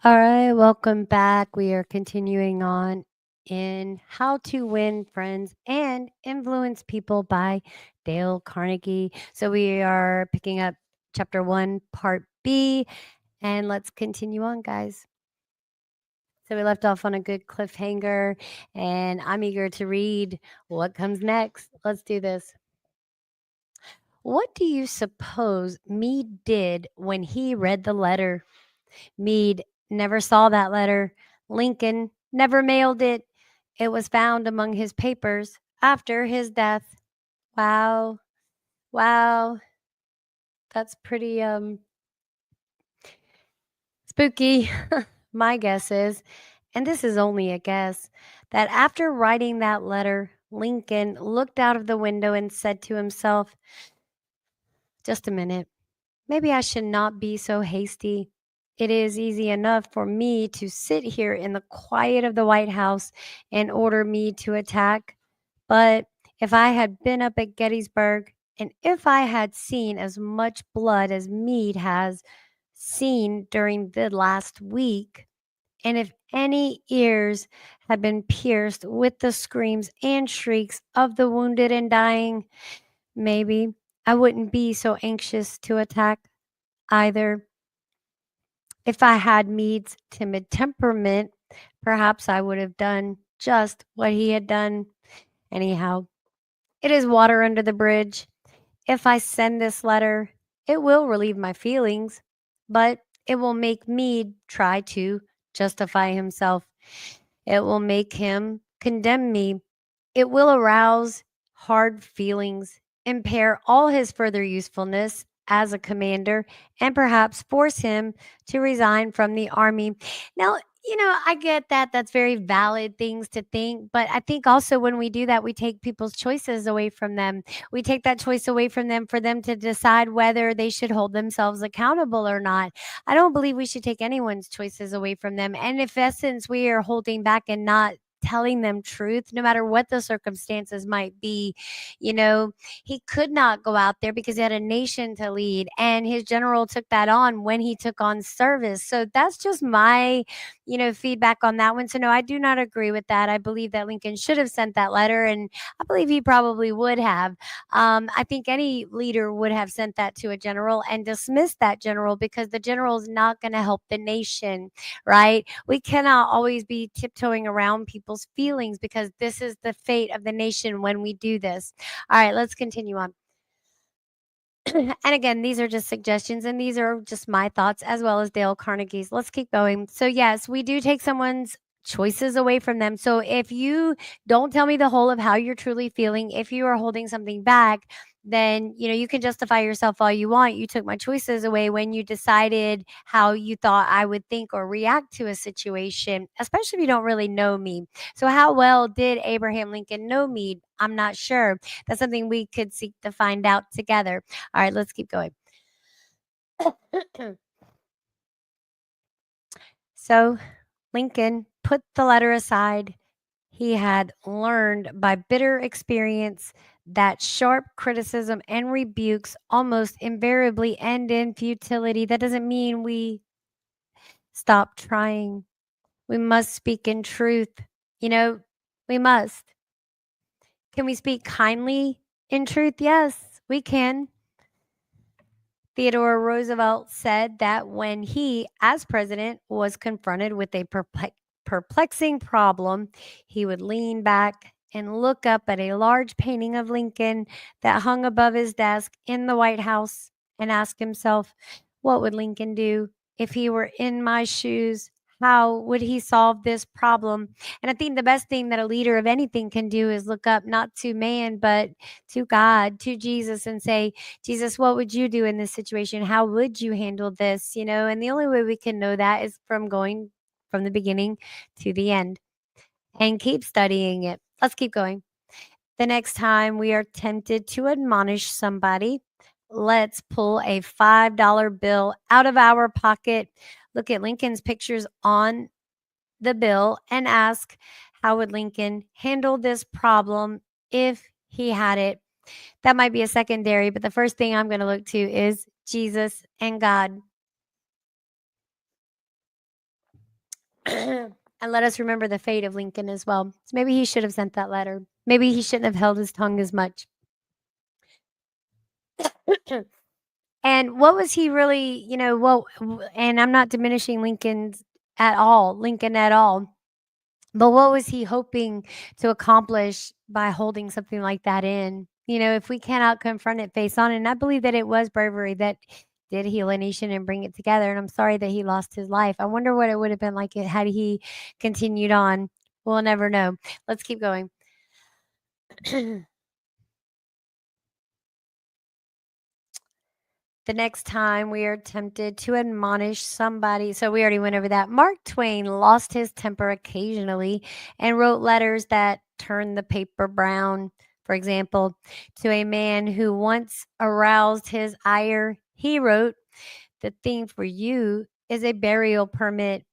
All right, welcome back. We are continuing on in How to Win Friends and Influence People by Dale Carnegie. So we are picking up chapter 1, part B, and let's continue on, guys. So we left off on a good cliffhanger, and I'm eager to read what comes next. Let's do this. What do you suppose Meade did when he read the letter? Meade never saw that letter. Lincoln never mailed it. It was found among his papers after his death. Wow. Wow. That's pretty spooky. My guess is, and this is only a guess, that after writing that letter, Lincoln looked out of the window and said to himself, "Just a minute. Maybe I should not be so hasty. It is easy enough for me to sit here in the quiet of the White House and order me to attack. But if I had been up at Gettysburg, and if I had seen as much blood as Meade has seen during the last week, and if any ears had been pierced with the screams and shrieks of the wounded and dying, maybe I wouldn't be so anxious to attack either. If I had Meade's timid temperament, perhaps I would have done just what he had done. Anyhow, it is water under the bridge. If I send this letter, it will relieve my feelings, but it will make Meade try to justify himself. It will make him condemn me. It will arouse hard feelings, impair all his further usefulness as a commander, and perhaps force him to resign from the army. Now, I get that that's very valid things to think, but I think also when we do that, we take people's choices away from them. We take that choice away from them for them to decide whether they should hold themselves accountable or not. I don't believe we should take anyone's choices away from them. And if essence we are holding back and not telling them truth, no matter what the circumstances might be, you know, he could not go out there because he had a nation to lead. And his general took that on when he took on service. So that's just my, feedback on that one. So no, I do not agree with that. I believe that Lincoln should have sent that letter, and I believe he probably would have. I think any leader would have sent that to a general and dismissed that general because the general is not going to help the nation, right? We cannot always be tiptoeing around people's feelings because this is the fate of the nation when we do this. All right, let's continue on. And again, these are just suggestions and these are just my thoughts as well as Dale Carnegie's. Let's keep going. So, yes, we do take someone's choices away from them. So, if you don't tell me the whole of how you're truly feeling, if you are holding something back, then you can justify yourself all you want. You took my choices away when you decided how you thought I would think or react to a situation, especially if you don't really know me. So, how well did Abraham Lincoln know me? I'm not sure. That's something we could seek to find out together. All right, let's keep going. So Lincoln put the letter aside. He had learned by bitter experience that sharp criticism and rebukes almost invariably end in futility. That doesn't mean we stop trying. We must speak in truth. We must. Can we speak kindly in truth? Yes, we can. Theodore Roosevelt said that when he, as president, was confronted with a perplexing problem, he would lean back and look up at a large painting of Lincoln that hung above his desk in the White House and ask himself, what would Lincoln do if he were in my shoes? How would he solve this problem? And I think the best thing that a leader of anything can do is look up not to man, but to God, to Jesus, and say, Jesus, what would you do in this situation? How would you handle this? And the only way we can know that is from going from the beginning to the end and keep studying it. Let's keep going. The next time we are tempted to admonish somebody, let's pull a $5 bill out of our pocket, look at Lincoln's pictures on the bill, and ask, how would Lincoln handle this problem if he had it? That might be a secondary, but the first thing I'm going to look to is Jesus and God. And let us remember the fate of Lincoln as well. So maybe he should have sent that letter. Maybe he shouldn't have held his tongue as much. And what was he really, and I'm not diminishing Lincoln at all. But what was he hoping to accomplish by holding something like that in? If we cannot confront it face on, and I believe that it was bravery that did heal a nation and bring it together. And I'm sorry that he lost his life. I wonder what it would have been like had he continued on. We'll never know. Let's keep going. The next time we are tempted to admonish somebody, so we already went over that. Mark Twain lost his temper occasionally and wrote letters that turned the paper brown. For example, to a man who once aroused his ire, he wrote, "The thing for you is a burial permit.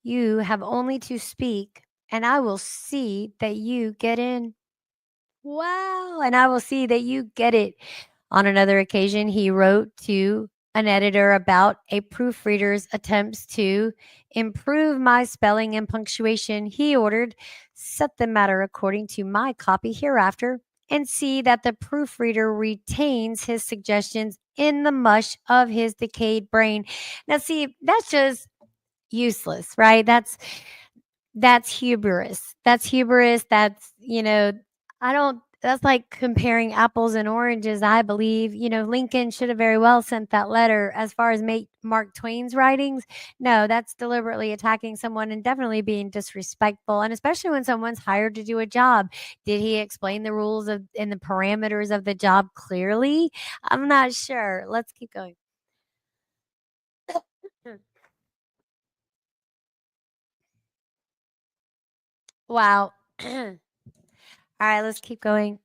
You have only to speak, and I will see that you get in." Wow, and I will see that you get it. On another occasion, he wrote to an editor about a proofreader's attempts to improve my spelling and punctuation. He ordered, "Set the matter according to my copy hereafter, and see that the proofreader retains his suggestions in the mush of his decayed brain." Now, see, that's just useless, right? That's hubris. That's hubris. I don't that's like comparing apples and oranges, I believe. Lincoln should have very well sent that letter. As far as Mark Twain's writings, no, that's deliberately attacking someone and definitely being disrespectful, and especially when someone's hired to do a job. Did he explain the rules of and the parameters of the job clearly? I'm not sure. Let's keep going. Wow. All right, let's keep going.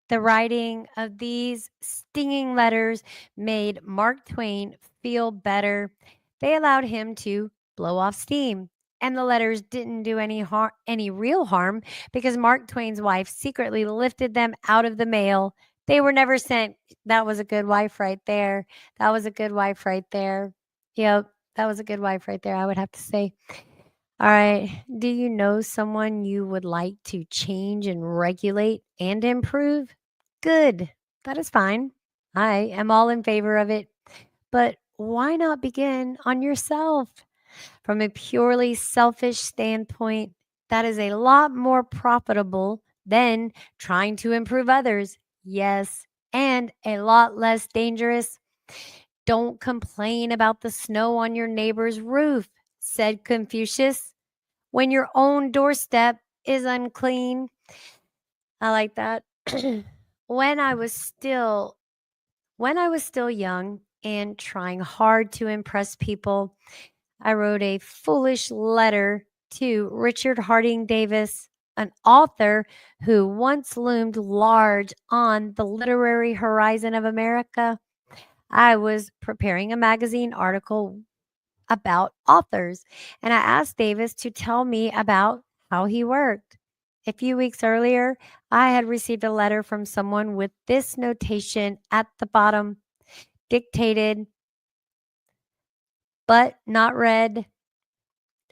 The writing of these stinging letters made Mark Twain feel better. They allowed him to blow off steam. And the letters didn't do any real harm because Mark Twain's wife secretly lifted them out of the mail. They were never sent. That was a good wife right there. That was a good wife right there. Yep, that was a good wife right there, I would have to say. All right. Do you know someone you would like to change and regulate and improve? Good. That is fine. I am all in favor of it. But why not begin on yourself? From a purely selfish standpoint, that is a lot more profitable than trying to improve others. Yes, and a lot less dangerous. Don't complain about the snow on your neighbor's roof, said Confucius, when your own doorstep is unclean. I like that. when I was still when I was still young and trying hard to impress people, I wrote a foolish letter to Richard Harding Davis, an author who once loomed large on the literary horizon of America. I was preparing a magazine article about authors, and I asked Davis to tell me about how he worked. A few weeks earlier, I had received a letter from someone with this notation at the bottom: dictated, but not read.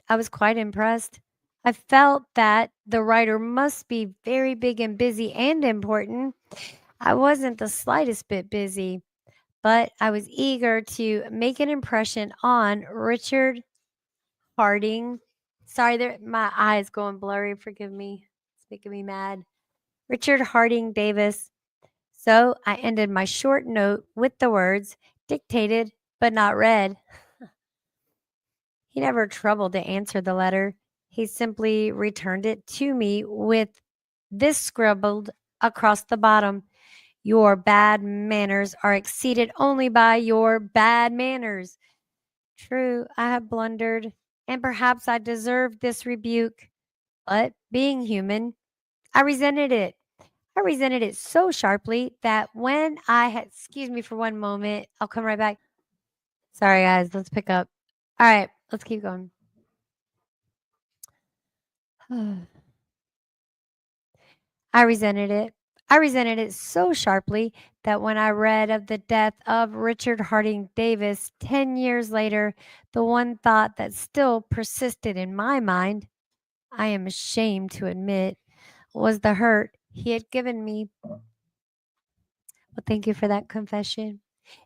I was quite impressed. I felt that the writer must be very big and busy and important. I wasn't the slightest bit busy, but I was eager to make an impression on Richard Harding. Sorry, my eyes going blurry. Forgive me. It's making me mad. Richard Harding Davis. So I ended my short note with the words dictated but not read. He never troubled to answer the letter. He simply returned it to me with this scribbled across the bottom: "Your bad manners are exceeded only by your bad manners." True, I have blundered, and perhaps I deserved this rebuke. But being human, I resented it. I resented it so sharply that when I had, excuse me for one moment, I'll come right back. Sorry, guys, let's pick up. All right, let's keep going. I resented it. I resented it so sharply that when I read of the death of Richard Harding Davis 10 years later, the one thought that still persisted in my mind, I am ashamed to admit, was the hurt he had given me. Well, thank you for that confession.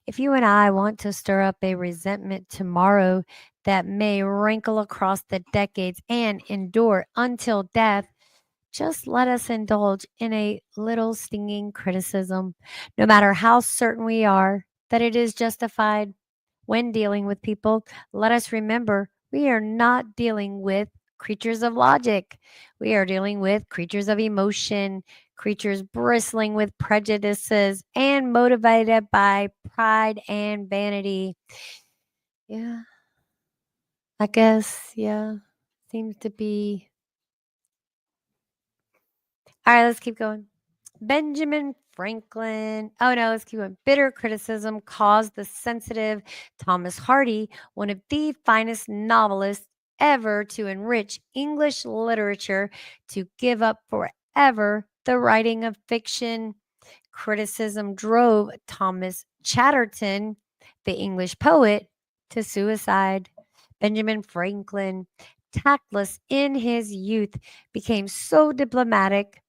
If you and I want to stir up a resentment tomorrow that may wrinkle across the decades and endure until death, just let us indulge in a little stinging criticism, no matter how certain we are that it is justified. When dealing with people, let us remember we are not dealing with creatures of logic. We are dealing with creatures of emotion, creatures bristling with prejudices and motivated by pride and vanity. Yeah, I guess, yeah, seems to be. All right, let's keep going. Benjamin Franklin. Oh no, let's keep going. Bitter criticism caused the sensitive Thomas Hardy, one of the finest novelists ever to enrich English literature, to give up forever the writing of fiction. Criticism drove Thomas Chatterton, the English poet, to suicide. Benjamin Franklin, tactless in his youth, became so diplomatic,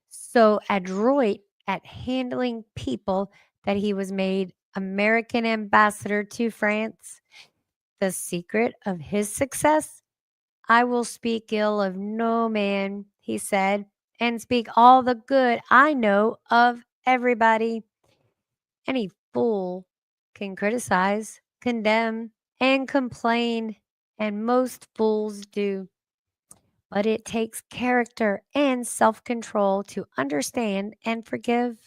so adroit at handling people, that he was made American ambassador to France. The secret of his success? I will speak ill of no man, he said, and speak all the good I know of everybody. Any fool can criticize, condemn, and complain, and most fools do. But it takes character and self control to understand and forgive.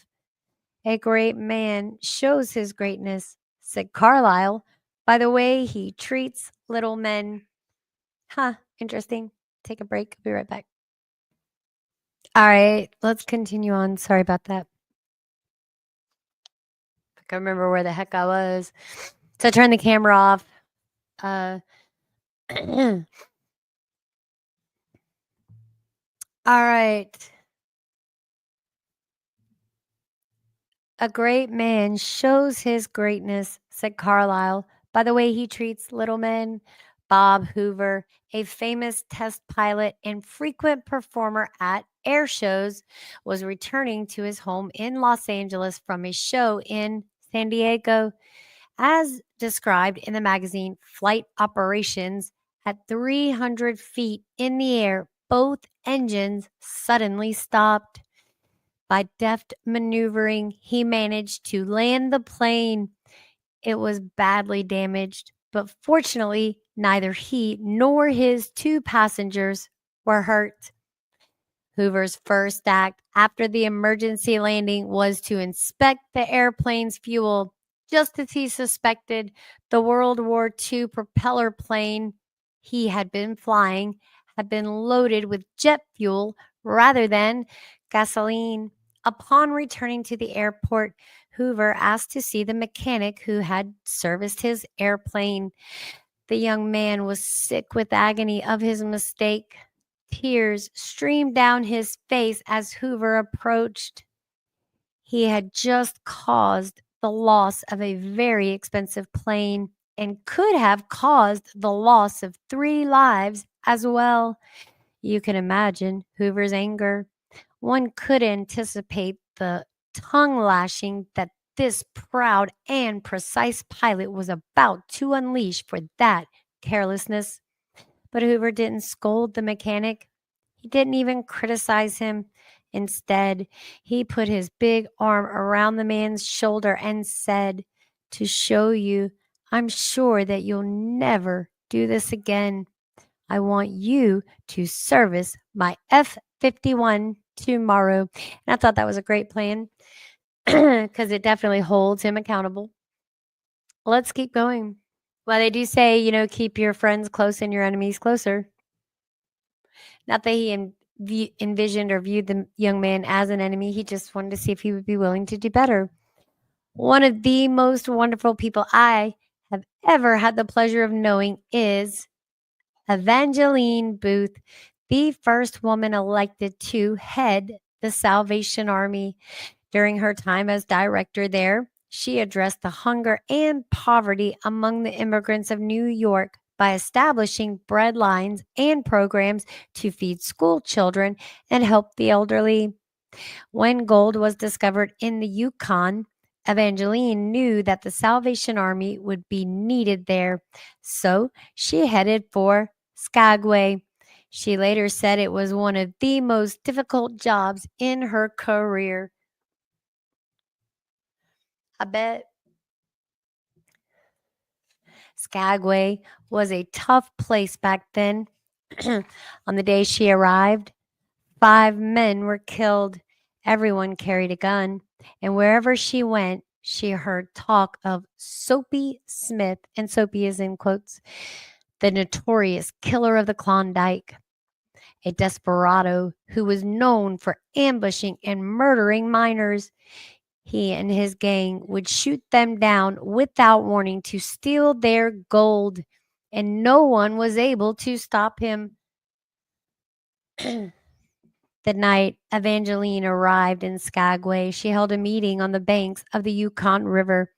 A great man shows his greatness, said Carlyle, by the way he treats little men. Huh, interesting. Take a break. I'll be right back. All right, let's continue on. Sorry about that. I can't remember where the heck I was. So I turned the camera off. Uh, all right. A great man shows his greatness, said Carlyle, by the way he treats little men. Bob Hoover, a famous test pilot and frequent performer at air shows, was returning to his home in Los Angeles from a show in San Diego. As described in the magazine Flight Operations, at 300 feet in the air, both engines suddenly stopped. By deft maneuvering, he managed to land the plane. It was badly damaged, but fortunately, neither he nor his two passengers were hurt. Hoover's first act after the emergency landing was to inspect the airplane's fuel. Just as he suspected, the World War II propeller plane he had been flying had been loaded with jet fuel rather than gasoline. Upon returning to the airport, Hoover asked to see the mechanic who had serviced his airplane. The young man was sick with agony of his mistake. Tears streamed down his face as Hoover approached. He had just caused the loss of a very expensive plane and could have caused the loss of 3 lives as well. You can imagine Hoover's anger. One could anticipate the tongue lashing that this proud and precise pilot was about to unleash for that carelessness. But Hoover didn't scold the mechanic. He didn't even criticize him. Instead, he put his big arm around the man's shoulder and said, "To show you, I'm sure that you'll never do this again, I want you to service my F-51 tomorrow." And I thought that was a great plan because it definitely holds him accountable. Let's keep going. Well, they do say, keep your friends close and your enemies closer. Not that he envisioned or viewed the young man as an enemy. He just wanted to see if he would be willing to do better. One of the most wonderful people I have ever had the pleasure of knowing is Evangeline Booth, the first woman elected to head the Salvation Army. During her time as director there, she addressed the hunger and poverty among the immigrants of New York by establishing bread lines and programs to feed school children and help the elderly. When gold was discovered in the Yukon, Evangeline knew that the Salvation Army would be needed there, so she headed for Skagway. She later said it was one of the most difficult jobs in her career. I bet Skagway was a tough place back then. On the day she arrived, 5 men were killed. Everyone carried a gun, and wherever she went, she heard talk of Soapy Smith, and Soapy is in quotes, the notorious killer of the Klondike, a desperado who was known for ambushing and murdering miners. He and his gang would shoot them down without warning to steal their gold, and no one was able to stop him. The night Evangeline arrived in Skagway, she held a meeting on the banks of the Yukon River.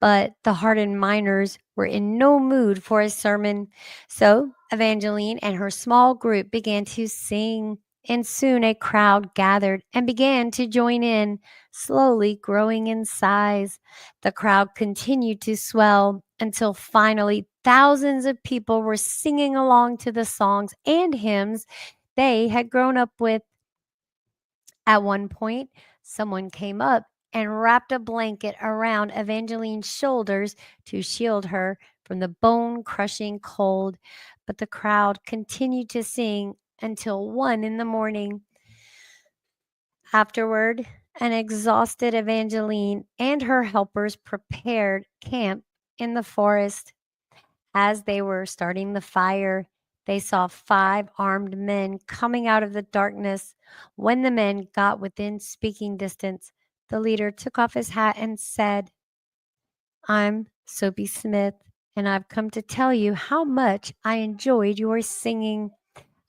But the hardened miners were in no mood for a sermon. So Evangeline and her small group began to sing, and soon a crowd gathered and began to join in, slowly growing in size. The crowd continued to swell until finally thousands of people were singing along to the songs and hymns they had grown up with. At one point, someone came up and wrapped a blanket around Evangeline's shoulders to shield her from the bone crushing cold, but the crowd continued to sing until 1 in the morning. Afterward, an exhausted Evangeline and her helpers prepared camp in the forest. As they were starting the fire, they saw 5 armed men coming out of the darkness. When the men got within speaking distance, the leader took off his hat and said, "I'm Soapy Smith, and I've come to tell you how much I enjoyed your singing.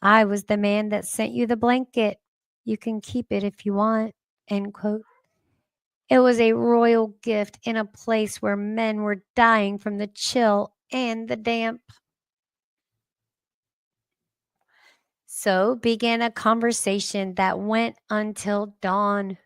I was the man that sent you the blanket. You can keep it if you want." End quote. It was a royal gift in a place where men were dying from the chill and the damp. So began a conversation that went until dawn.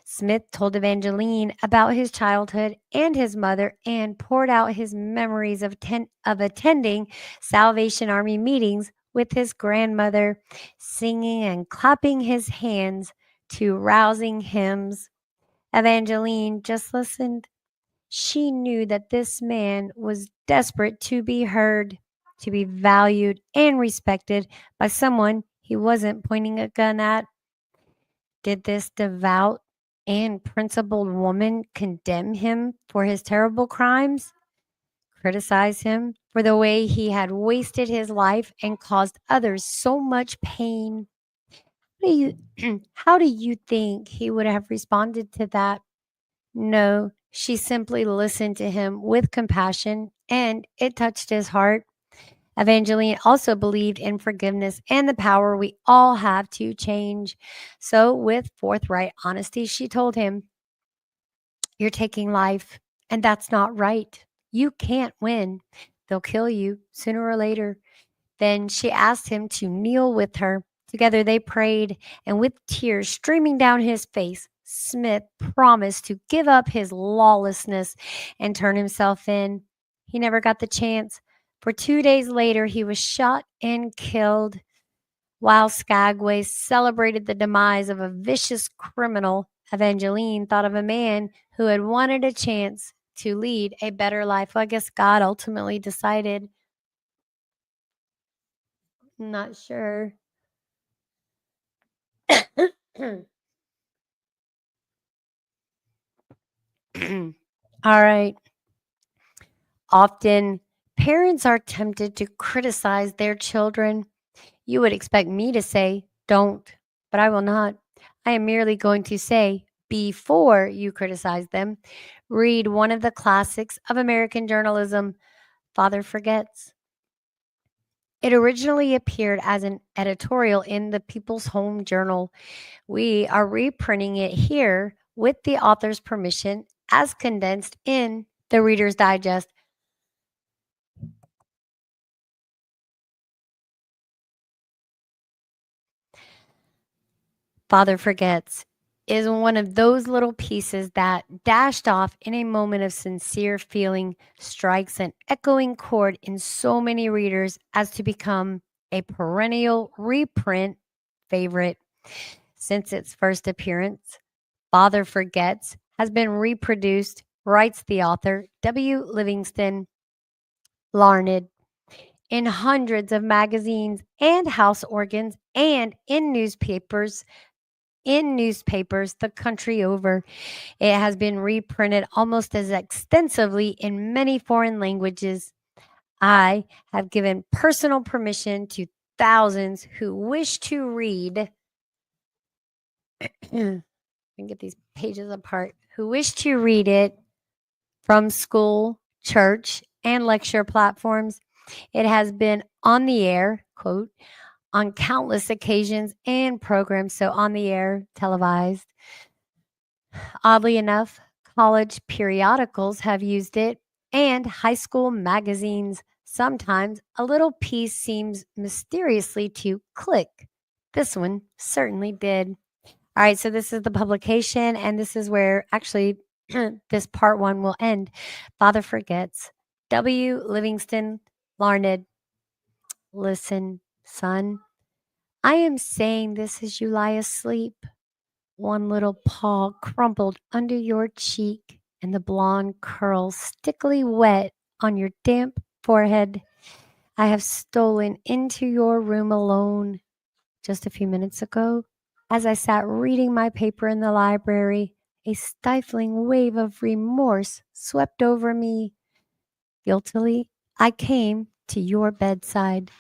Smith told Evangeline about his childhood and his mother and poured out his memories of attending Salvation Army meetings with his grandmother, singing and clapping his hands to rousing hymns. Evangeline just listened. She knew that this man was desperate to be heard, to be valued and respected by someone he wasn't pointing a gun at. Did this devout and principled woman condemn him for his terrible crimes? Criticize him for the way he had wasted his life and caused others so much pain? How do you think he would have responded to that? No, she simply listened to him with compassion, and it touched his heart. Evangeline also believed in forgiveness and the power we all have to change. So, with forthright honesty, she told him, "You're taking life, and that's not right. You can't win. They'll kill you sooner or later." Then she asked him to kneel with her. Together they prayed, and with tears streaming down his face, Smith promised to give up his lawlessness and turn himself in. He never got the chance, for 2 days later he was shot and killed. While Skagway celebrated the demise of a vicious criminal, Evangeline thought of a man who had wanted a chance to lead a better life. Well, I guess God ultimately decided. I'm not sure. All right. Often, parents are tempted to criticize their children. You would expect me to say, "Don't," but I will not. I am merely going to say, before you criticize them, read one of the classics of American journalism, Father Forgets. It originally appeared as an editorial in the People's Home Journal. We are reprinting it here with the author's permission as condensed in the Reader's Digest. Father Forgets is one of those little pieces that, dashed off in a moment of sincere feeling, strikes an echoing chord in so many readers as to become a perennial reprint favorite. Since its first appearance, Father Forgets has been reproduced, writes the author, W. Livingston Larned, in hundreds of magazines and house organs and in newspapers the country over. It has been reprinted almost as extensively in many foreign languages. I have given personal permission to thousands who wish to read and get these pages apart, who wish to read it from school, church, and lecture platforms. It has been on the air, quote, on countless occasions and programs, so on the air, televised. Oddly enough, college periodicals have used it and high school magazines. Sometimes a little piece seems mysteriously to click. This one certainly did. All right, so this is the publication, and this is where actually this part one will end. Father Forgets. W. Livingston Larned. Listen, son. I am saying this as you lie asleep. One little paw crumpled under your cheek, and the blonde curls stickily wet on your damp forehead. I have stolen into your room alone just a few minutes ago. As I sat reading my paper in the library, a stifling wave of remorse swept over me. Guiltily, I came to your bedside.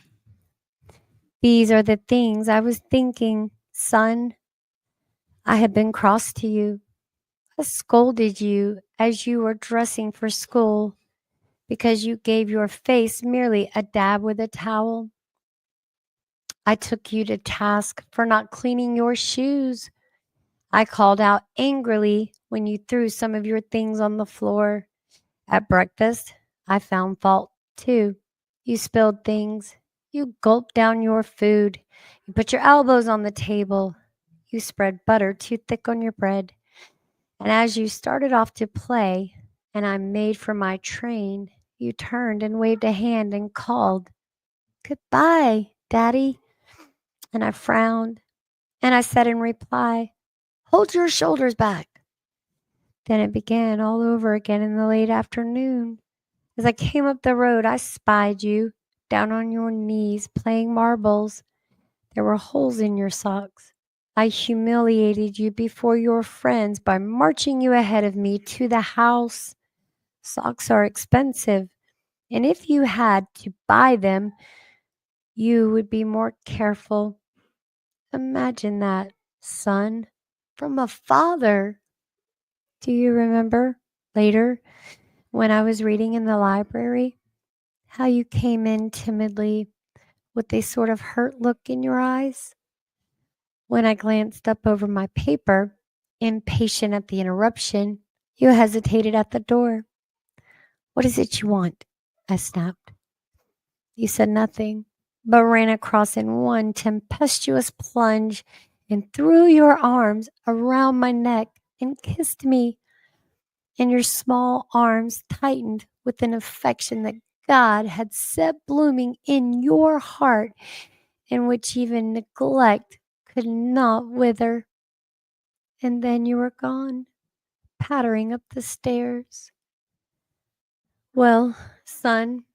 These are the things I was thinking, son. I had been cross to you. I scolded you as you were dressing for school because you gave your face merely a dab with a towel. I took you to task for not cleaning your shoes. I called out angrily when you threw some of your things on the floor. At breakfast, I found fault too. You spilled things. You gulped down your food. You put your elbows on the table. You spread butter too thick on your bread. And as you started off to play, and I made for my train, you turned and waved a hand and called, "Goodbye, Daddy." And I frowned, and I said in reply, "Hold your shoulders back." Then it began all over again in the late afternoon. As I came up the road, I spied you down on your knees playing marbles. There were holes in your socks. I humiliated you before your friends by marching you ahead of me to the house. Socks are expensive, and if you had to buy them, you would be more careful. Imagine that, son, from a father. Do you remember later when I was reading in the library how you came in timidly with a sort of hurt look in your eyes? When I glanced up over my paper, impatient at the interruption, you hesitated at the door. "What is it you want?" I snapped. You said nothing, but ran across in one tempestuous plunge and threw your arms around my neck and kissed me. And your small arms tightened with an affection that God had set blooming in your heart, in which even neglect could not wither. And then you were gone, pattering up the stairs. Well, son,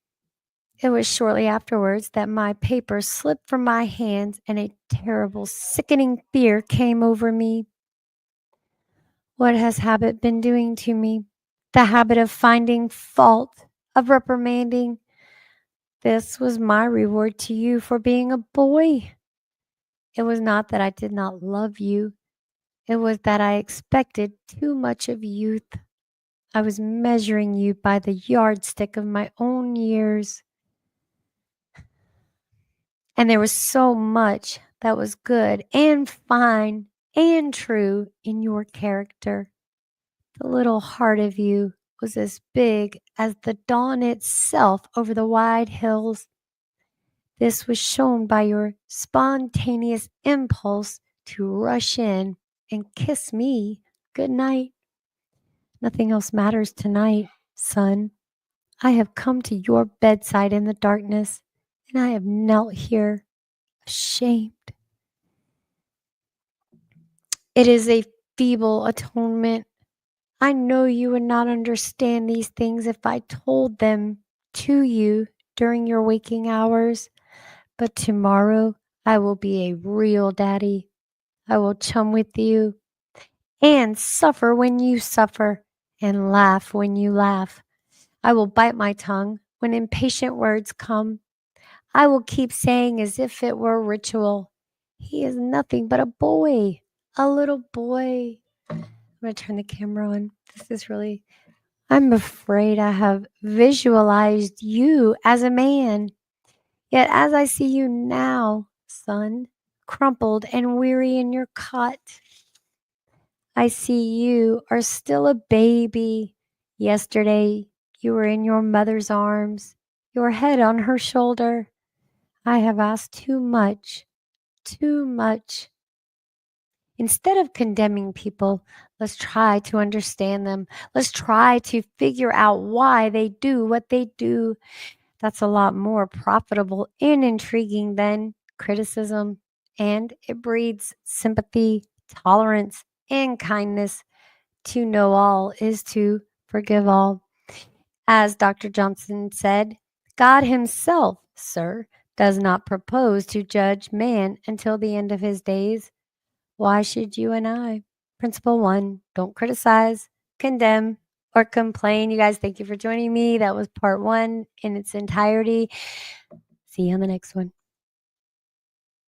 it was shortly afterwards that my paper slipped from my hands and a terrible, sickening fear came over me. What has habit been doing to me? The habit of finding fault, of reprimanding. This was my reward to you for being a boy. It was not that I did not love you. It was that I expected too much of youth. I was measuring you by the yardstick of my own years. And there was so much that was good and fine and true in your character. The little heart of you was as big as the dawn itself over the wide hills. This was shown by your spontaneous impulse to rush in and kiss me good night. Nothing else matters tonight, son. I have come to your bedside in the darkness, and I have knelt here, ashamed. It is a feeble atonement. I know you would not understand these things if I told them to you during your waking hours, but tomorrow I will be a real daddy. I will chum with you and suffer when you suffer and laugh when you laugh. I will bite my tongue when impatient words come. I will keep saying as if it were ritual, he is nothing but a boy, a little boy. I'm going to turn the camera on. This is really, I'm afraid I have visualized you as a man. Yet as I see you now, son, crumpled and weary in your cot, I see you are still a baby. Yesterday, you were in your mother's arms, your head on her shoulder. I have asked too much, too much. Instead of condemning people, let's try to understand them. Let's try to figure out why they do what they do. That's a lot more profitable and intriguing than criticism, and it breeds sympathy, tolerance, and kindness. To know all is to forgive all. As Dr. Johnson said, God himself, sir, does not propose to judge man until the end of his days. Why should you and I? Principle 1, don't criticize, condemn, or complain. You guys, thank you for joining me. That was part 1 in its entirety. See you on the next one.